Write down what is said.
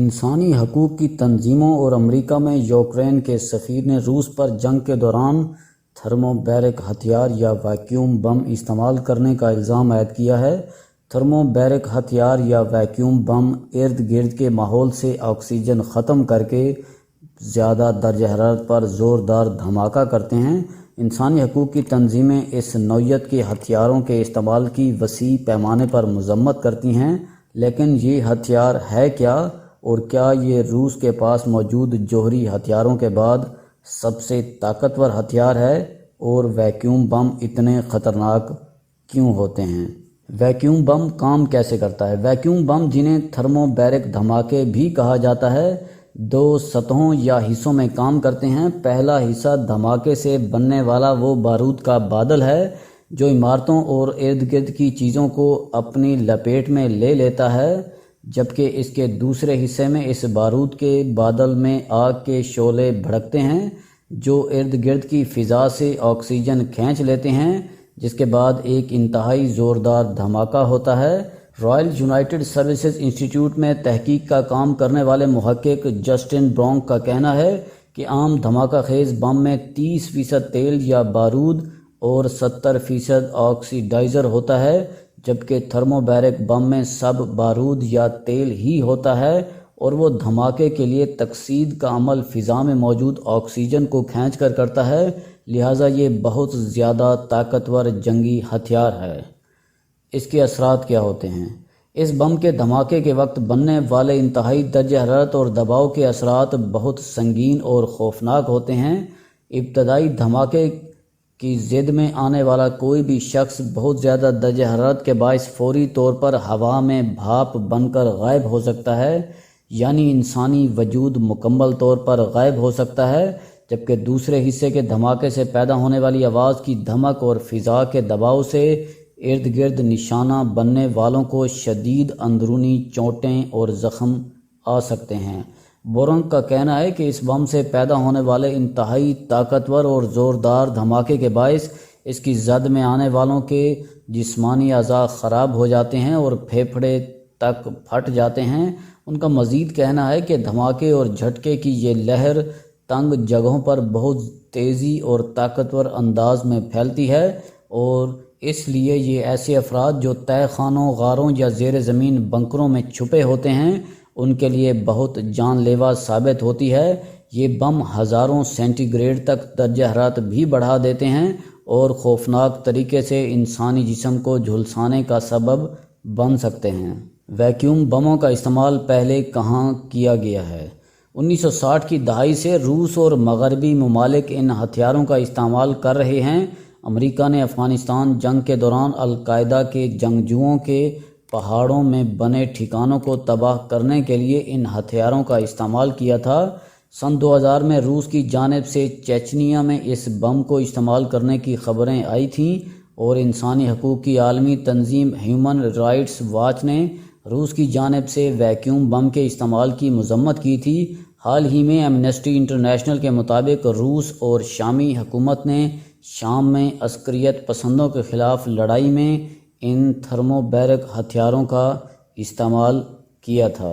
انسانی حقوق کی تنظیموں اور امریکہ میں یوکرین کے سفیر نے روس پر جنگ کے دوران تھرموبیرک ہتھیار یا ویکیوم بم استعمال کرنے کا الزام عائد کیا ہے۔ تھرموبیرک ہتھیار یا ویکیوم بم ارد گرد کے ماحول سے آکسیجن ختم کر کے زیادہ درجہ حرارت پر زوردار دھماکہ کرتے ہیں۔ انسانی حقوق کی تنظیمیں اس نوعیت کے ہتھیاروں کے استعمال کی وسیع پیمانے پر مذمت کرتی ہیں، لیکن یہ ہتھیار ہے کیا، اور کیا یہ روس کے پاس موجود جوہری ہتھیاروں کے بعد سب سے طاقتور ہتھیار ہے، اور ویکیوم بم اتنے خطرناک کیوں ہوتے ہیں؟ ویکیوم بم کام کیسے کرتا ہے؟ ویکیوم بم، جنہیں تھرموبیرک دھماکے بھی کہا جاتا ہے، دو سطحوں یا حصوں میں کام کرتے ہیں۔ پہلا حصہ دھماکے سے بننے والا وہ بارود کا بادل ہے جو عمارتوں اور ارد گرد کی چیزوں کو اپنی لپیٹ میں لے لیتا ہے، جبکہ اس کے دوسرے حصے میں اس بارود کے بادل میں آگ کے شعلے بھڑکتے ہیں جو ارد گرد کی فضا سے آکسیجن کھینچ لیتے ہیں، جس کے بعد ایک انتہائی زوردار دھماکہ ہوتا ہے۔ رائل یونائٹڈ سروسز انسٹی ٹیوٹ میں تحقیق کا کام کرنے والے محقق جسٹن برونک کا کہنا ہے کہ عام دھماکہ خیز بم میں 30% تیل یا بارود اور 70% آکسیڈائزر ہوتا ہے، جبکہ تھرموبیرک بم میں سب بارود یا تیل ہی ہوتا ہے، اور وہ دھماکے کے لیے تقسید کا عمل فضا میں موجود آکسیجن کو کھینچ کر کرتا ہے، لہٰذا یہ بہت زیادہ طاقتور جنگی ہتھیار ہے۔ اس کے اثرات کیا ہوتے ہیں؟ اس بم کے دھماکے کے وقت بننے والے انتہائی درجہ حرارت اور دباؤ کے اثرات بہت سنگین اور خوفناک ہوتے ہیں۔ ابتدائی دھماکے کی زد میں آنے والا کوئی بھی شخص بہت زیادہ درجہ حرارت کے باعث فوری طور پر ہوا میں بھاپ بن کر غائب ہو سکتا ہے، یعنی انسانی وجود مکمل طور پر غائب ہو سکتا ہے، جبکہ دوسرے حصے کے دھماکے سے پیدا ہونے والی آواز کی دھمک اور فضا کے دباؤ سے ارد گرد نشانہ بننے والوں کو شدید اندرونی چوٹیں اور زخم آ سکتے ہیں۔ بورنگ کا کہنا ہے کہ اس بم سے پیدا ہونے والے انتہائی طاقتور اور زوردار دھماکے کے باعث اس کی زد میں آنے والوں کے جسمانی اعضاء خراب ہو جاتے ہیں اور پھیپھڑے تک پھٹ جاتے ہیں۔ ان کا مزید کہنا ہے کہ دھماکے اور جھٹکے کی یہ لہر تنگ جگہوں پر بہت تیزی اور طاقتور انداز میں پھیلتی ہے، اور اس لیے یہ ایسے افراد جو تہہ خانوں، غاروں یا زیر زمین بنکروں میں چھپے ہوتے ہیں ان کے لیے بہت جان لیوا ثابت ہوتی ہے۔ یہ بم ہزاروں سینٹی گریڈ تک درجہ حرارت بھی بڑھا دیتے ہیں اور خوفناک طریقے سے انسانی جسم کو جھلسانے کا سبب بن سکتے ہیں۔ ویکیوم بموں کا استعمال پہلے کہاں کیا گیا ہے؟ 1960 کی دہائی سے روس اور مغربی ممالک ان ہتھیاروں کا استعمال کر رہے ہیں۔ امریکہ نے افغانستان جنگ کے دوران القاعدہ کے جنگجوؤں کے پہاڑوں میں بنے ٹھکانوں کو تباہ کرنے کے لیے ان ہتھیاروں کا استعمال کیا تھا۔ سن 2000 میں روس کی جانب سے چیچنیا میں اس بم کو استعمال کرنے کی خبریں آئی تھیں، اور انسانی حقوق کی عالمی تنظیم ہیومن رائٹس واچ نے روس کی جانب سے ویکیوم بم کے استعمال کی مذمت کی تھی۔ حال ہی میں ایمنسٹی انٹرنیشنل کے مطابق روس اور شامی حکومت نے شام میں عسکریت پسندوں کے خلاف لڑائی میں ان تھرموبیرک ہتھیاروں کا استعمال کیا تھا۔